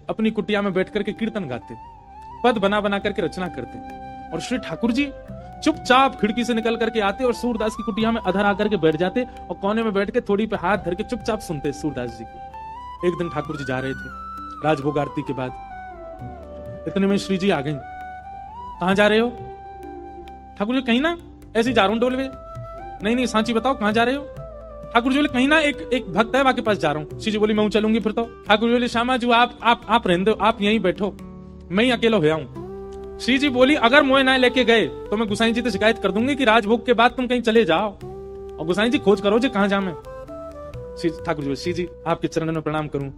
अपनी कुटिया में बैठ करके कीर्तन गाते, पद बना बना करके रचना करते, और श्री ठाकुर जी चुपचाप खिड़की से निकल करके आते और सूरदास की कुटिया में अधर आकर के बैठ जाते और कोने में बैठ के थोड़ी पे हाथ धर के चुपचाप सुनते सूरदास जी को। एक दिन ठाकुर जी जा रहे थे राजभोग आरती के बाद, इतने में श्री जी आ गई। कहां जा रहे हो? ठाकुर जी कहीं ना ऐसे ही जा रहा हूं डोलवे। नहीं नहीं सांची बताओ कहां जा रहे हो? ठाकुर जी बोले कहीं ना एक भक्त है वहां के पास जा रहा हूँ। श्री जी बोली मैं चलूंगी फिर तो। ठाकुर जी बोले श्यामा जी आप रहने दो, आप यहीं बैठो, मैं ही अकेला होया हूं। श्री जी बोली अगर मोए ना लेके गए तो मैं गुसाई जी से शिकायत कर दूंगी कि राजभोग के बाद तुम कहीं चले जाओ, और गुसाई जी खोज करो जी कहां जा मैं। ठाकुर जी श्री जी आपके चरणों में प्रणाम करूं,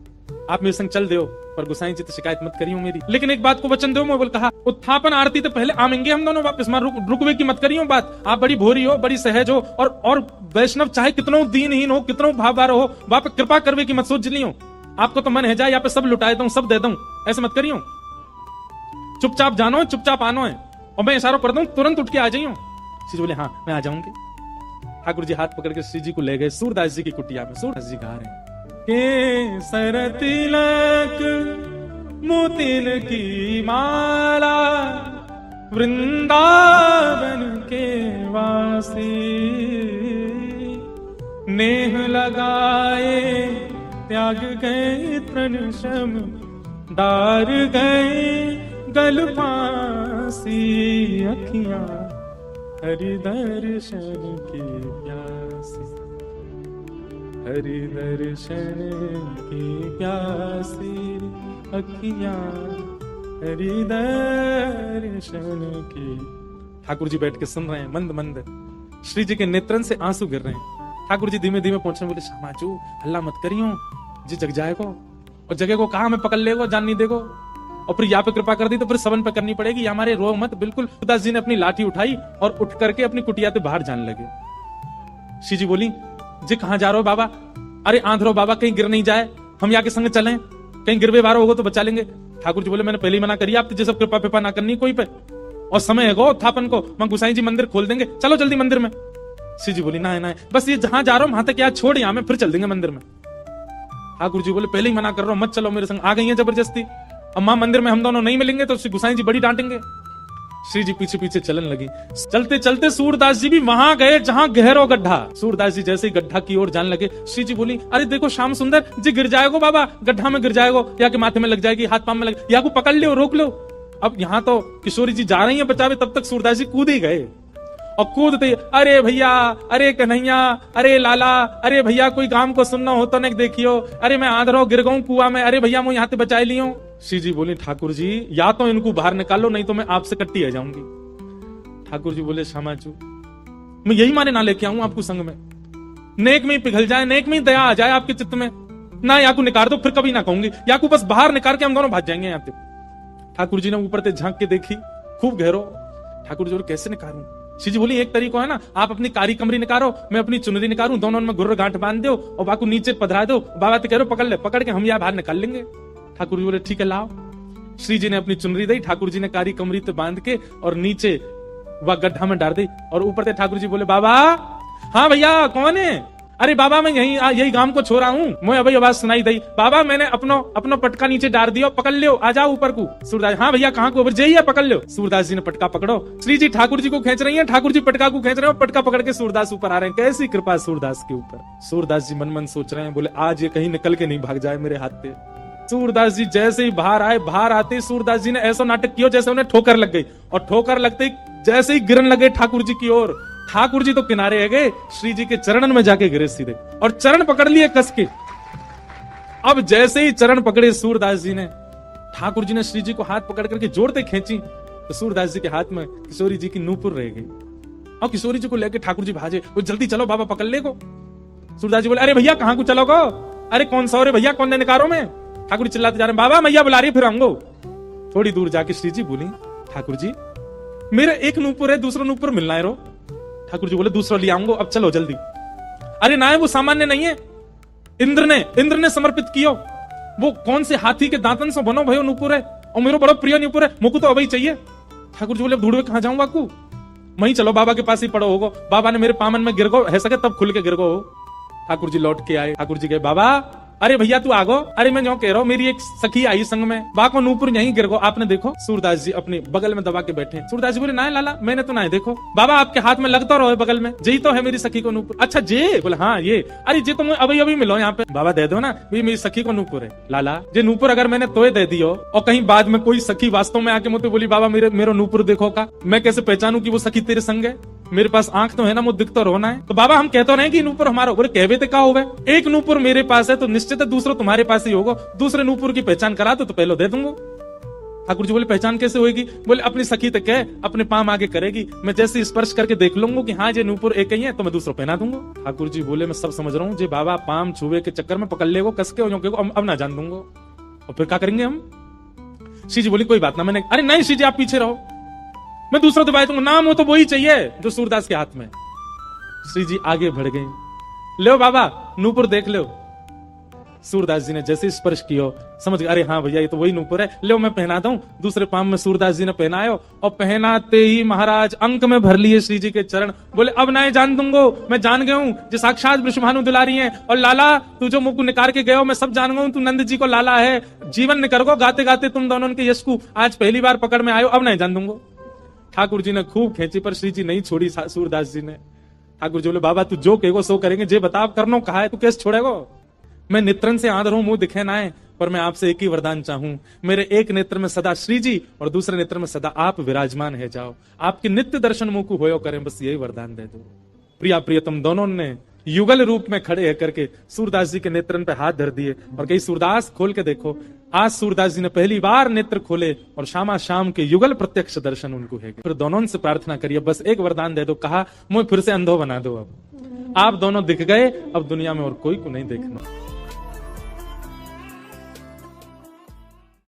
आप मेरे संग चल दो, पर गुसाई जी तो शिकायत मत करियो मेरी, लेकिन एक बात को वचन दो। मैं बोल कहा उत्थापन आरती तो पहले आमेंगे हम दोनों वापस, मां रुकवे की मत करियो बात। आप बड़ी भोरी हो, बड़ी सहज हो, और वैष्णव चाहे कितनो दीनहीन हो, कितनो भाववार हो, वहां पे कृपा करवे की मत सोच लियो। आपको तो मन है जाए यहाँ पे सब लुटाए दूं, सब दे दूं, ऐसे मत करियो। चुपचाप जानो है, चुपचाप आनो है, और मैं इशारा कर दूं तुरंत उठ के आ जाइयो। श्री जी बोले हाँ मैं आ जाऊंगी। ठाकुर जी हाथ पकड़ के श्री जी को ले गए सूरदास जी की कुटिया में। सूरदास जी गा रहे हैं केसर तिलक मोतिल की माला वृंदावन के वासी, नेह लगाए त्याग गए तृण शम डार गए गल फांसी, अखियां हरि दर्शन की प्यासी, हरि दर्शन की प्यासी, अखियां हरि दर्शन की। ठाकुर जी बैठ के सुन रहे हैं मंद मंद, श्री जी के नेत्रन से आंसू गिर रहे हैं। ठाकुर जी धीमे धीमे पहुंचने बोले श्यामाचू हल्ला मत करियो जी, जग जाएगो, और जगह को कहा हमें पकड़ लेगो, जान नहीं देगो, और फिर यहाँ पे कृपा कर दी तो फिर सबन पे करनी पड़ेगी, हमारे रो मत। बिल्कुल सूरदास जी ने अपनी लाठी उठाई और उठ करके अपनी कुटिया से बाहर जाने लगे। श्री जी बोली जी कहां जा रहे हो बाबा? अरे आंधरो बाबा कहीं गिर नहीं जाए, हम यहाँ के संग चलें, कहीं गिरवे बारो होगा तो बचा लेंगे। ठाकुर जी बोले मैंने पहले ही मना करी आप जैसे कृपा पिपा ना करनी कोई पे, और समय है गो उत्थापन को, मैं गुसाई जी मंदिर खोल देंगे, चलो जल्दी मंदिर में। श्री जी बोली ना बस ये जहां जा रहा हूं वहां तक यहाँ छोड़, यहाँ में फिर चल देंगे मंदिर में। ठाकुर जी बोले पहले ही मना कर रहा हूं मत चलो मेरे संग। आ गई है जबरदस्ती, अब मां मंदिर में हम दोनों नहीं मिलेंगे तो श्री गुसाई जी बड़ी डांटेंगे। श्री जी पीछे पीछे चलन लगी। चलते चलते सूरदास जी भी वहां गए जहां गहरो गड्ढा। सूरदास जी जैसे ही गड्ढा की ओर जाने लगे, श्री जी बोली अरे देखो श्याम सुंदर जी गिर जाएगो बाबा, गड्ढा में गिर जाएगो, या के माथे में लग जाएगी, हाथ पांव में लग, या को पकड़ लो रोक लो। अब यहाँ तो किशोरी जी जा रही है बचावे, तब तक सूरदास जी कूद ही गए, और कूदते अरे भैया, अरे कन्हैया, अरे लाला, अरे भैया कोई काम को सुनना हो तो नहीं देखियो, अरे मैं आंधरो गिर गऊं कुआं में, अरे भैया मैं यहाँ से बचाई लियो। श्री जी बोली ठाकुर जी या तो इनको बाहर निकालो नहीं तो मैं आपसे कट्टी आ जाऊंगी। ठाकुर जी बोले श्यामाचू मैं यही माने ना लेके आऊं आपको संग में, नेक में ही पिघल जाए, नेक में ही दया आ जाए आपके चित्त में, ना या को निकाल दो फिर कभी ना कहूंगी, या को बस बाहर निकाल के हम दोनों भाग जाएंगे यहाँ से। ठाकुर जी ने ऊपर से झांक के देखी खूब गहरो। ठाकुर जी बोले कैसे निकालूं? श्री जी बोली एक तरीका है ना, आप अपनी कारी कमरी निकालो, मैं अपनी चुनरी निकालूं, दोनों में गुर्र गांठ बांध दो और बाकू नीचे पधरा दो, बाबा तो कह रहे पकड़ ले, पकड़ के हम यहाँ बाहर निकाल लेंगे। ठाकुर जी बोले ठीक है लाओ। श्री जी ने अपनी चुनरी दी, ठाकुर जी ने कारी कमरी तो बांध के और नीचे वह गड्ढा में डाल दी, और ऊपर से ठाकुर जी बोले बाबा हाँ भैया कौन है? अरे बाबा मैं यही गांव को छोड़ा हूँ, मैं अभी आवाज सुनाई दी, बाबा मैंने अपनो पटका नीचे डाल दिया, पकड़ लियो, आ जाओ ऊपर को। सूरदास हाँ भैया कहाँ को? जाइए पकड़ लो। सूरदास जी ने पटका पकड़ो, श्री जी ठाकुर जी को खींच रही है, ठाकुर जी पटका को खींच रहे हैं, पटका पकड़ के सूरदास ऊपर आ रहे हैं। कैसी कृपा सूरदास के ऊपर। सूरदास जी मन मन सोच रहे हैं, बोले आज ये कहीं निकल के नहीं भाग जाए मेरे हाथ पे। सूरदास जी जैसे ही बाहर आए, बाहर आते सूरदास जी ने ऐसा नाटक किया जैसे उन्हें ठोकर लग गई, और ठोकर लगते जैसे ही गिरन लगे ठाकुर जी की ओर, ठाकुर जी तो किनारे है गए, श्री जी के चरणन में जाके गिरे सीधे, और चरण पकड़ लिए कस के। अब जैसे ही चरण पकड़े सूरदास जी ने, ठाकुर जी ने श्री जी को हाथ पकड़ करके जोड़ते खींची, तो सूरदास जी के हाथ में किशोरी जी की नूपुर रह गई, और किशोरी जी को लेके ठाकुर जी भाजे, वो जल्दी चलो बाबा पकड़ ले को। सूरदास जी बोले अरे भैया कहाँ को चलो गो? अरे कौन सा? अरे भैया कौन ने निकारो में? ठाकुर जी चिल्लाते जा रहे बाबा मैया बुला रही फिर आऊंगो। थोड़ी दूर जाके श्री जी बोली ठाकुर जी मेरा एक नूपुर है, दूसरा नूपुर मिलना है रो। ठाकुर जी बोले दूसरा ले आऊंगो, अब चलो जल्दी। अरे ना वो सामान्य नहीं है, इंद्र ने समर्पित कियो, वो कौन से हाथी के दांतन से बनो भयो नूपुर है, और मेरा बड़ा प्रिय नूपुर है, मुझको तो अभी चाहिए। ठाकुर जी बोले ढूंढवे कहां जाऊंगा को? वहीं चलो बाबा के पास ही पड़ो होगो, बाबा ने मेरे पामन में गिर गो है सके तब खुल के गिर गो। ठाकुर जी लौट के आए, ठाकुर जी कहे बाबा अरे भैया तू आगो, अरे मैं जो कह रहा हूँ मेरी एक सखी आई संग में, बा को नूपुर यहीं गिर गो। आपने देखो सूरदास जी अपने बगल में दबा के बैठे। सूरदास जी बोले ना लाला मैंने तो ना देखो। बाबा आपके हाथ में लगता रहो बगल में, जी तो है मेरी सखी को नूपुर। अच्छा जे बोले हाँ ये, अरे जे तुम अभी अभी मिलो यहाँ पे। बाबा दे दो ना, भाई मेरी सखी को नूपुर है। लाला जे नूपुर अगर मैंने तोय दे दियो और कहीं बाद में कोई सखी वास्तव में आके मुझे बोली बाबा मेरे नूपुर देखो का, मैं कैसे पहचानू कि वो सखी तेरे संग है? मेरे पास आंख तो है ना, मुझे दिख तो रोना है। तो बाबा हम कहते रहे कि नूपुर हमारा, बोले कहवे ते का होवे, एक नूपुर मेरे पास है तो निश्चित है दूसरा तुम्हारे पास ही होगा। दूसरे नूपुर की पहचान करा तो पहले दे दूंगा। ठाकुर जी बोले पहचान कैसे होगी? बोले अपनी सखी तक है, अपने पाम आगे करेगी, मैं जैसे स्पर्श करके देख लूंगा कि हाँ ये नूपुर एक ही है तो मैं दूसरा पहना दूंगा। ठाकुर जी बोले मैं सब समझ रहा हूँ, जे बाबा पाम छुए के चक्कर में पकड़ लेगो कस के अब ना जान दूंगा, और फिर क्या करेंगे हम? श्री जी बोली कोई बात ना, मैंने अरे नहीं श्री जी आप पीछे रहो, मैं दूसरा दबाई दूंगा, नाम हो तो वही चाहिए जो सूरदास के हाथ में। श्री जी आगे बढ़ गए, लो बाबा नूपुर देख लो। सूरदास जी ने जैसे स्पर्श किया समझ गए, अरे हाँ भैया ये तो वही नूपुर है, लो मैं पहना दूं। दूसरे पाम में सूरदास जी ने पहनायो और पहनाते ही महाराज अंक में भर लिए श्री जी के चरण। बोले अब ना जान दूंगो, मैं जान गया हूं जो साक्षात वृषभानु दुलारी हैं, और लाला तू जो मुख निकार के गयो मैं सब जान गया, तू नंद जी को लाला है, जीवन निकर गो गाते गाते तुम दोनों के यश को आज पहली बार पकड़ में आयो, अब नहीं जान दूंगो। ठाकुर जी ने खूब खेची पर श्री जी नहीं छोड़ी सूरदास जी ने। ठाकुर जी बोले बाबा तू जो कहेगो सो करेंगे, जे बताओ करनो कहा है, तू कैसे छोड़ेगो? मैं नेत्रन से आंध हूं, मुंह दिखे ना है, पर मैं आपसे एक ही वरदान चाहूं, मेरे एक नेत्र में सदा श्री जी और दूसरे नेत्र में सदा आप विराजमान है जाओ, आपके नित्य दर्शन मुंह को होयो करें, बस यही वरदान दे दो। प्रिया प्रियतम दोनों ने युगल रूप में खड़े करके सूरदास जी के नेत्रन पे हाथ धर दिए और कही सूरदास खोल के देखो। आज सूरदास जी ने पहली बार नेत्र खोले और शामा शाम के युगल प्रत्यक्ष दर्शन उनको है। फिर दोनों से प्रार्थना करिए बस एक वरदान दे दो, कहा मुझे फिर से अंधो बना दो, अब आप दोनों दिख गए, अब दुनिया में और कोई को नहीं देखना।